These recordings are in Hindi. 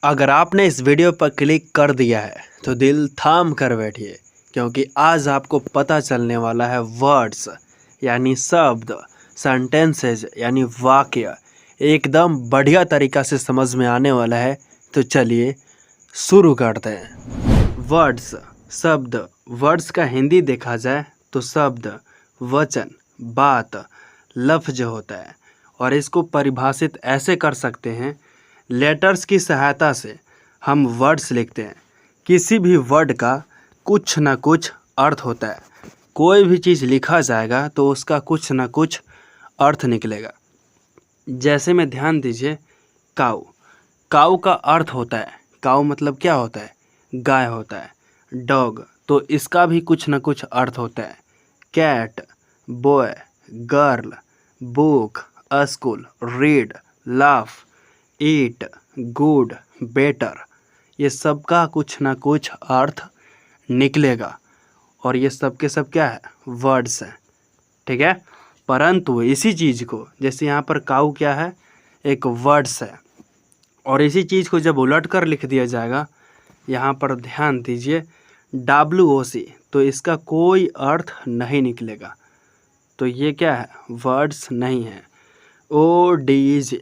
अगर आपने इस वीडियो पर क्लिक कर दिया है तो दिल थाम कर बैठिए, क्योंकि आज आपको पता चलने वाला है वर्ड्स यानी शब्द, सेंटेंसेज यानी वाक्य एकदम बढ़िया तरीक़ा से समझ में आने वाला है। तो चलिए शुरू करते हैं। वर्ड्स, शब्द। वर्ड्स का हिंदी देखा जाए तो शब्द, वचन, बात, लफ्ज होता है और इसको परिभाषित ऐसे कर सकते हैं। लेटर्स की सहायता से हम वर्ड्स लिखते हैं। किसी भी वर्ड का कुछ ना कुछ अर्थ होता है। कोई भी चीज़ लिखा जाएगा तो उसका कुछ ना कुछ अर्थ निकलेगा। जैसे में ध्यान दीजिए, काऊ। काऊ का अर्थ होता है, काऊ मतलब क्या होता है? गाय होता है। डॉग, तो इसका भी कुछ ना कुछ अर्थ होता है। Cat, boy, girl, book, school, read, laugh, eat, good, better, ये सब का कुछ ना कुछ अर्थ निकलेगा और ये सब के सब क्या है? वर्ड्स हैं। ठीक है। परंतु इसी चीज़ को, जैसे यहाँ पर काऊ क्या है? एक वर्ड्स है। और इसी चीज़ को जब उलट कर लिख दिया जाएगा, यहाँ पर ध्यान दीजिए, WOC, तो इसका कोई अर्थ नहीं निकलेगा। तो ये क्या है? वर्ड्स नहीं है। ODJ,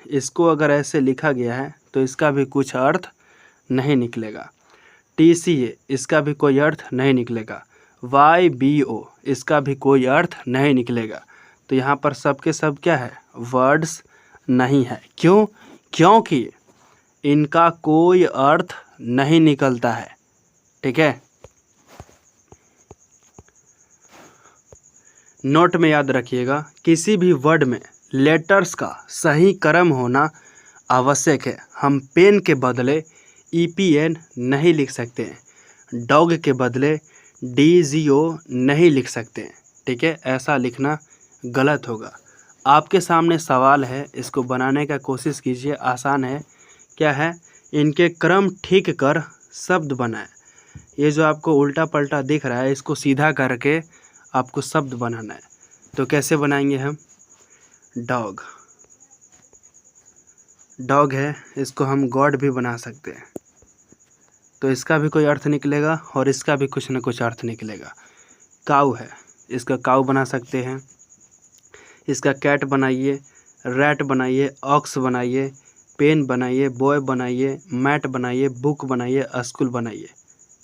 इसको अगर ऐसे लिखा गया है तो इसका भी कुछ अर्थ नहीं निकलेगा। TCA, इसका भी कोई अर्थ नहीं निकलेगा। YBO, इसका भी कोई अर्थ नहीं निकलेगा। तो यहाँ पर सब के सब क्या है? वर्ड्स नहीं है। क्यों? क्योंकि इनका कोई अर्थ नहीं निकलता है। ठीक है। नोट में याद रखिएगा, किसी भी वर्ड में लेटर्स का सही क्रम होना आवश्यक है। हम पेन के बदले EPN नहीं लिख सकते हैं। डॉग के बदले DGO नहीं लिख सकते हैं। ठीक है, ऐसा लिखना गलत होगा। आपके सामने सवाल है, इसको बनाने का कोशिश कीजिए, आसान है। क्या है? इनके क्रम ठीक कर शब्द बनाएं। ये जो आपको उल्टा पलटा दिख रहा है, इसको सीधा करके आपको शब्द बनाना है। तो कैसे बनाएंगे हम? डॉग, डॉग है, इसको हम गॉड भी बना सकते हैं, तो इसका भी कोई अर्थ निकलेगा और इसका भी कुछ ना कुछ अर्थ निकलेगा। काऊ है, इसका काऊ बना सकते हैं। इसका कैट बनाइए, रैट बनाइए, ऑक्स बनाइए, पेन बनाइए, बॉय बनाइए, मैट बनाइए, बुक बनाइए, स्कूल बनाइए।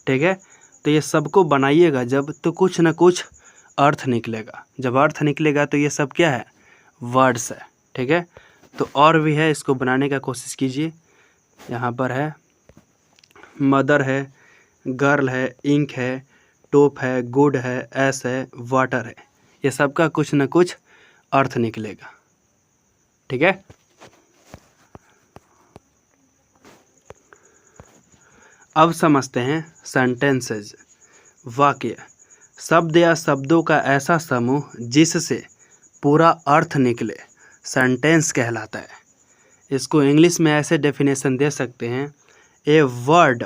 ठीक है। तो ये सबको बनाइएगा जब, तो कुछ ना कुछ अर्थ निकलेगा। जब अर्थ निकलेगा तो ये सब क्या है? वर्ड्स है। ठीक है। तो और भी है, इसको बनाने का कोशिश कीजिए। यहाँ पर है, मदर है, गर्ल है, इंक है, टोप है, गुड है, एस है, वाटर है। ये सब का कुछ ना कुछ अर्थ निकलेगा। ठीक है। अब समझते हैं सेंटेंसेज, वाक्य। शब्द या शब्दों का ऐसा समूह जिससे पूरा अर्थ निकले, सेंटेंस कहलाता है। इसको इंग्लिश में ऐसे डेफिनेशन दे सकते हैं, ए वर्ड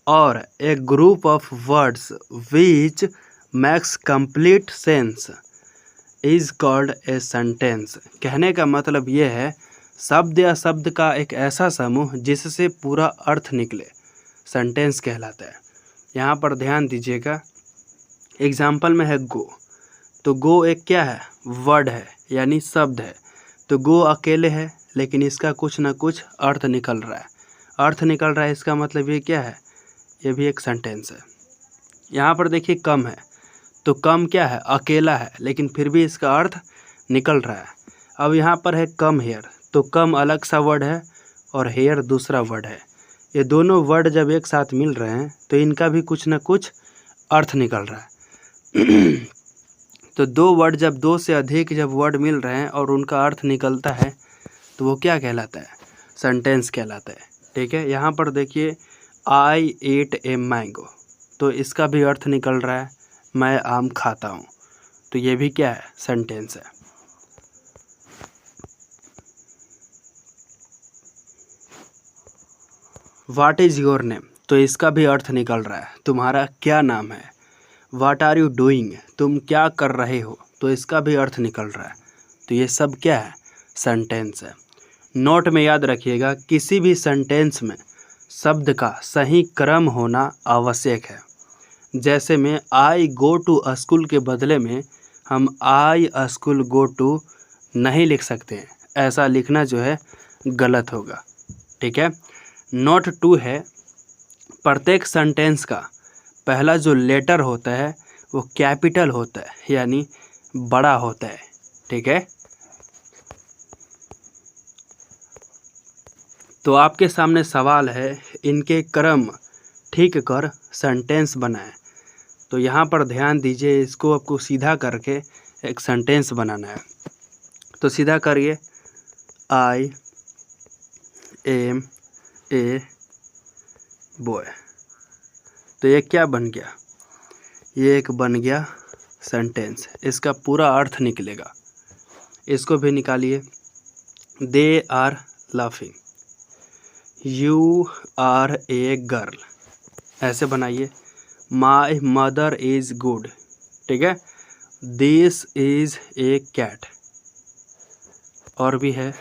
और a group of words which makes complete sense is called a sentence. कहने का मतलब ये है, शब्द या शब्द का एक ऐसा समूह जिससे पूरा अर्थ निकले, सेंटेंस कहलाता है। यहाँ पर ध्यान दीजिएगा, एग्जाम्पल में है गो, तो गो एक क्या है? वर्ड है, यानी शब्द है। तो गो अकेले है, लेकिन इसका कुछ ना कुछ अर्थ निकल रहा है। अर्थ निकल रहा है, इसका मतलब ये क्या है? ये भी एक सेंटेंस है। यहाँ पर देखिए कम है, तो कम क्या है? अकेला है, लेकिन फिर भी इसका अर्थ निकल रहा है। अब यहाँ पर है कम हेयर, तो कम अलग सा वर्ड है और हेयर दूसरा वर्ड है। ये दोनों वर्ड जब एक साथ मिल रहे हैं तो इनका भी कुछ ना कुछ अर्थ निकल रहा है। तो दो वर्ड, जब दो से अधिक जब वर्ड मिल रहे हैं और उनका अर्थ निकलता है तो वो क्या कहलाता है? सेंटेंस कहलाता है। ठीक है। यहाँ पर देखिए, आई एट ए मैंगो, तो इसका भी अर्थ निकल रहा है, मैं आम खाता हूँ। तो ये भी क्या है? सेंटेंस है। व्हाट इज़ योर नेम, तो इसका भी अर्थ निकल रहा है, तुम्हारा क्या नाम है। व्हाट आर यू डूइंग, तुम क्या कर रहे हो, तो इसका भी अर्थ निकल रहा है। तो ये सब क्या है? सेंटेंस है। नोट में याद रखिएगा, किसी भी सेंटेंस में शब्द का सही क्रम होना आवश्यक है। जैसे में आई गो टू स्कूल के बदले में हम आई स्कूल गो टू नहीं लिख सकते हैं, ऐसा लिखना जो है गलत होगा। ठीक है। नोट 2 है, प्रत्येक सेंटेंस का पहला जो लेटर होता है वो कैपिटल होता है, यानी बड़ा होता है। ठीक है। तो आपके सामने सवाल है, इनके क्रम ठीक कर सेंटेंस बनाएं। तो यहाँ पर ध्यान दीजिए, इसको आपको सीधा करके एक सेंटेंस बनाना है। तो सीधा करिए, आई एम ए बॉय। तो ये क्या बन गया? ये एक बन गया सेंटेंस, इसका पूरा अर्थ निकलेगा। इसको भी निकालिए, they are laughing, you are a girl, ऐसे बनाइए। My mother is good. ठीक है। This is a cat. और भी है,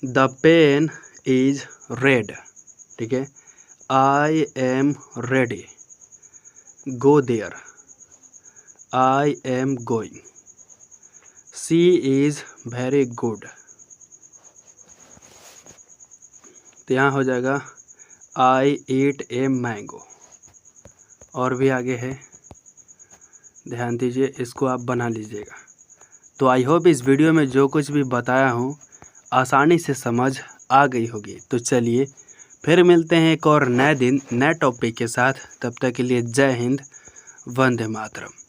द पेन इज रेड। ठीक है। I am ready, go there, I am going, she is very good. तो यहाँ हो जाएगा, आई ईट ए मैंगो। और भी आगे है, ध्यान दीजिए, इसको आप बना लीजिएगा। तो आई होप इस वीडियो में जो कुछ भी बताया हूँ आसानी से समझ आ गई होगी। तो चलिए फिर मिलते हैं एक और नए दिन नए टॉपिक के साथ। तब तक के लिए जय हिंद, वंदे मातरम।